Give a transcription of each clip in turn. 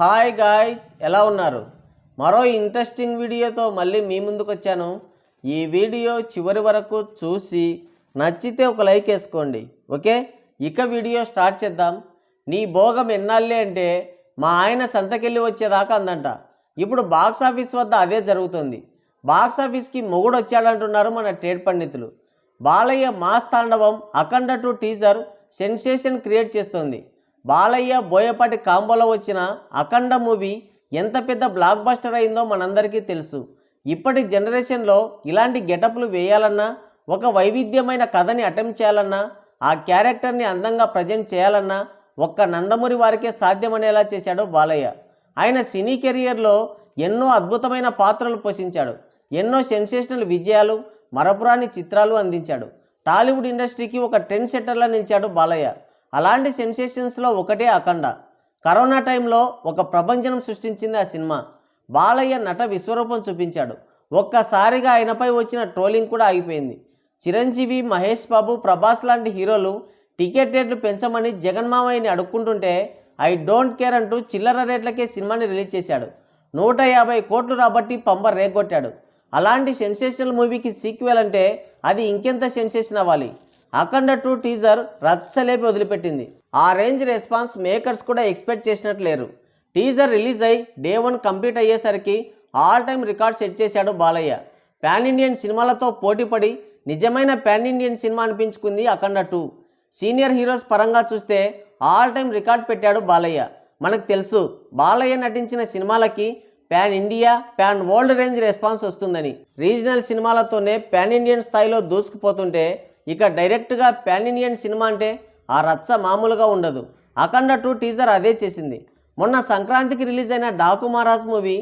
Hi guys, ఎలా ఉన్నారు? మరో ఇంట్రెస్టింగ్ వీడియోతో మళ్ళీ మీ ముందుకు వచ్చాను. ఈ వీడియో చివరి వరకు చూసి నచ్చితే ఒక లైక్ వేసుకోండి. ఓకే, ఇక వీడియో స్టార్ట్ చేద్దాం. నీ భోగం ఎన్నాళ్ళే అంటే మా ఆయన సంతకెళ్ళి వచ్చేదాకా అందంట. ఇప్పుడు బాక్స్ ఆఫీస్ వద్ద అదే జరుగుతుంది. బాక్స్ ఆఫీస్కి మొగుడు వచ్చాడంటున్నారు మన ట్రేడ్ పండితులు. బాలయ్య మాస్ తాండవం అఖండ 2 టీజర్ సెన్సేషన్ క్రియేట్ చేస్తుంది. బాలయ్య బోయపాటి కాంబోలో వచ్చిన అఖండ మూవీ ఎంత పెద్ద బ్లాక్ బస్టర్ అయిందో మనందరికీ తెలుసు. ఇప్పటి జనరేషన్లో ఇలాంటి గెటప్లు వేయాలన్నా, ఒక వైవిధ్యమైన కథని అటెంప్ట్ చేయాలన్నా, ఆ క్యారెక్టర్ని అందంగా ప్రజెంట్ చేయాలన్నా ఒక్క నందమూరి వారికే సాధ్యమనేలా చేశాడు బాలయ్య. ఆయన సినీ కెరియర్లో ఎన్నో అద్భుతమైన పాత్రలు పోషించాడు. ఎన్నో సెన్సేషనల్ విజయాలు, మరపురాని చిత్రాలు అందించాడు. టాలీవుడ్ ఇండస్ట్రీకి ఒక ట్రెండ్ సెట్టర్లా నిలిచాడు బాలయ్య. అలాంటి సెన్సేషన్స్లో ఒకటే అఖండ. కరోనా టైంలో ఒక ప్రపంచం సృష్టించింది ఆ సినిమా. బాలయ్య నట విశ్వరూపం చూపించాడు. ఒక్కసారిగా ఆయనపై వచ్చిన ట్రోలింగ్ కూడా ఆగిపోయింది. చిరంజీవి, మహేష్ బాబు, ప్రభాస్ లాంటి హీరోలు టికెట్ రేట్లు పెంచమని జగన్మామయ్యని అడుక్కుంటుంటే ఐ డోంట్ కేర్ అంటూ చిల్లర రేట్లకే సినిమాని రిలీజ్ చేశాడు. 150 కోట్లు రాబట్టి పంబ రేగొట్టాడు. అలాంటి సెన్సేషనల్ మూవీకి సీక్వెల్ అంటే అది ఇంకెంత సెన్సేషన్ అవ్వాలి. అఖండ 2 టీజర్ రచ్చలేపి వదిలిపెట్టింది. ఆ రేంజ్ రెస్పాన్స్ మేకర్స్ కూడా ఎక్స్పెక్ట్ చేసినట్లు లేరు. టీజర్ రిలీజ్ అయి డే 1 కంప్లీట్ అయ్యేసరికి ఆల్ టైమ్ రికార్డ్ సెట్ చేశాడు బాలయ్య. పాన్ ఇండియన్ సినిమాలతో పోటీపడి నిజమైన పాన్ ఇండియన్ సినిమా అనిపించుకుంది అఖండ 2. సీనియర్ హీరోస్ పరంగా చూస్తే ఆల్ టైమ్ రికార్డ్ పెట్టాడు బాలయ్య. మనకు తెలుసు బాలయ్య నటించిన సినిమాలకి pan India, pan world range response వస్తుందని. రీజనల్ సినిమాలతోనే పాన్ ఇండియన్ స్థాయిలో దూసుకుపోతుంటే ఇక డైరెక్ట్గా పాన్ ఇండియన్ సినిమా అంటే ఆ రచ్చ మామూలుగా ఉండదు. అఖండ 2 టీజర్ అదే చేసింది. మొన్న సంక్రాంతికి రిలీజ్ అయిన డాకు మహారాజ్ మూవీ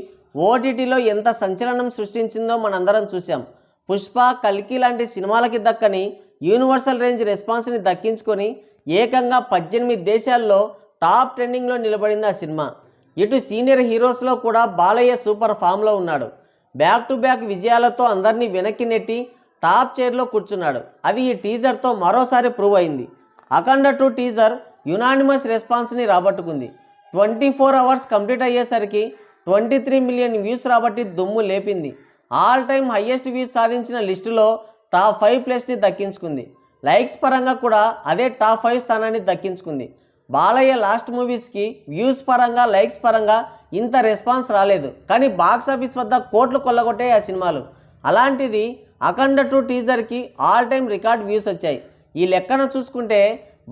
ఓటీటీలో ఎంత సంచలనం సృష్టించిందో మనందరం చూసాం. పుష్ప, కల్కి లాంటి సినిమాలకి దక్కని యూనివర్సల్ రేంజ్ రెస్పాన్స్ని దక్కించుకొని ఏకంగా 18 దేశాల్లో టాప్ ట్రెండింగ్లో నిలబడింది ఆ సినిమా. ఇటు సీనియర్ హీరోస్లో కూడా బాలయ్య సూపర్ ఫామ్లో ఉన్నాడు. బ్యాక్ టు బ్యాక్ విజయాలతో అందరినీ వెనక్కి నెట్టి టాప్ చైర్లో కూర్చున్నాడు. అది ఈ టీజర్తో మరోసారి ప్రూవ్ అయింది. అఖండ 2 టీజర్ యునానిమస్ రెస్పాన్స్ని రాబట్టుకుంది. 24 అవర్స్ కంప్లీట్ అయ్యేసరికి 23 మిలియన్ వ్యూస్ రాబట్టి దుమ్ము లేపింది. ఆల్ టైమ్ హయ్యెస్ట్ వ్యూస్ సాధించిన లిస్టులో టాప్ 5 ప్లేస్ని దక్కించుకుంది. లైక్స్ పరంగా కూడా అదే టాప్ 5 స్థానాన్ని దక్కించుకుంది. బాలయ్య లాస్ట్ మూవీస్కి వ్యూస్ పరంగా, లైక్స్ పరంగా ఇంత రెస్పాన్స్ రాలేదు. కానీ బాక్స్ ఆఫీస్ వద్ద కోట్లు కొల్లగొట్టే ఆ సినిమాలు. అలాంటిది అఖండ 2 టీజర్కి ఆల్ టైమ్ రికార్డ్ వ్యూస్ వచ్చాయి. ఈ లెక్కన చూసుకుంటే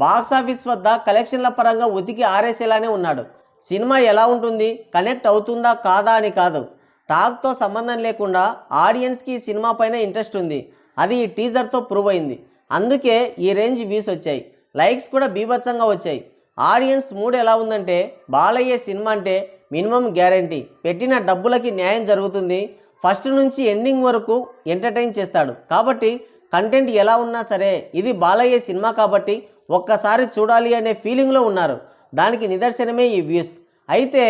బాక్స్ ఆఫీస్ వద్ద కలెక్షన్ల పరంగా ఉతికి ఆరేసేలానే ఉన్నాడు. సినిమా ఎలా ఉంటుంది, కనెక్ట్ అవుతుందా కాదా అని కాదు, టాక్తో సంబంధం లేకుండా ఆడియన్స్కి ఈ సినిమా పైన ఇంట్రెస్ట్ ఉంది. అది ఈ టీజర్తో ప్రూవ్ అయింది. అందుకే ఈ రేంజ్ వ్యూస్ వచ్చాయి. లైక్స్ కూడా బీభత్సంగా వచ్చాయి. ఆడియన్స్ మూడ్ ఎలా ఉందంటే బాలయ్య సినిమా అంటే మినిమం గ్యారంటీ, పెట్టిన డబ్బులకి న్యాయం జరుగుతుంది, ఫస్ట్ నుంచి ఎండింగ్ వరకు ఎంటర్టైన్ చేస్తాడు. కాబట్టి కంటెంట్ ఎలా ఉన్నా సరే ఇది బాలయ్య సినిమా కాబట్టి ఒక్కసారి చూడాలి అనే ఫీలింగ్లో ఉన్నారు. దానికి నిదర్శనమే ఈ వ్యూస్. అయితే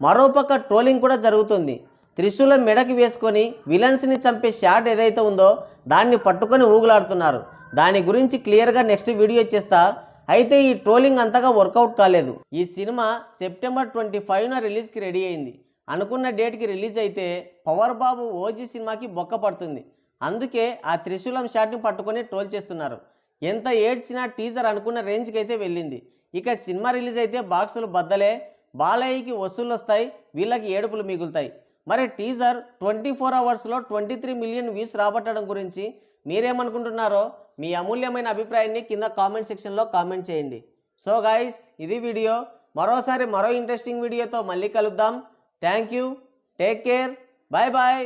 మరోపక్క ట్రోలింగ్ కూడా జరుగుతుంది. త్రిశూలం మెడకి వేసుకొని విలన్స్ని చంపే షాట్ ఏదైతే ఉందో దాన్ని పట్టుకొని ఊగులాడుతున్నారు. దాని గురించి క్లియర్గా నెక్స్ట్ వీడియో చేస్తా. అయితే ఈ ట్రోలింగ్ అంతగా వర్కౌట్ కాలేదు. ఈ సినిమా సెప్టెంబర్ 25న రిలీజ్కి రెడీ అయింది. అనుకున్న డేట్కి రిలీజ్ అయితే పవర్ బాబు ఓజీ సినిమాకి బొక్క పడుతుంది. అందుకే ఆ త్రిశూలం షాట్ని పట్టుకొని ట్రోల్ చేస్తున్నారు. ఎంత ఏడ్చినా టీజర్ అనుకున్న రేంజ్కి అయితే వెళ్ళింది. ఇక సినిమా రిలీజ్ అయితే బాక్సులు బద్దలే, బాలయ్యకి వసూళ్ళు వస్తాయి, వీళ్ళకి ఏడుపులు మిగులుతాయి. మరి టీజర్ 24 అవర్స్లో 23 మిలియన్ వ్యూస్ రాబట్టడం గురించి మీరేమనుకుంటున్నారో మీ అమూల్యమైన అభిప్రాయాన్ని కింద కామెంట్ సెక్షన్లో కామెంట్ చేయండి. సో గైస్, ఇది వీడియో. మరో ఇంట్రెస్టింగ్ వీడియోతో మళ్ళీ కలుద్దాం. Thank you, take care, bye bye.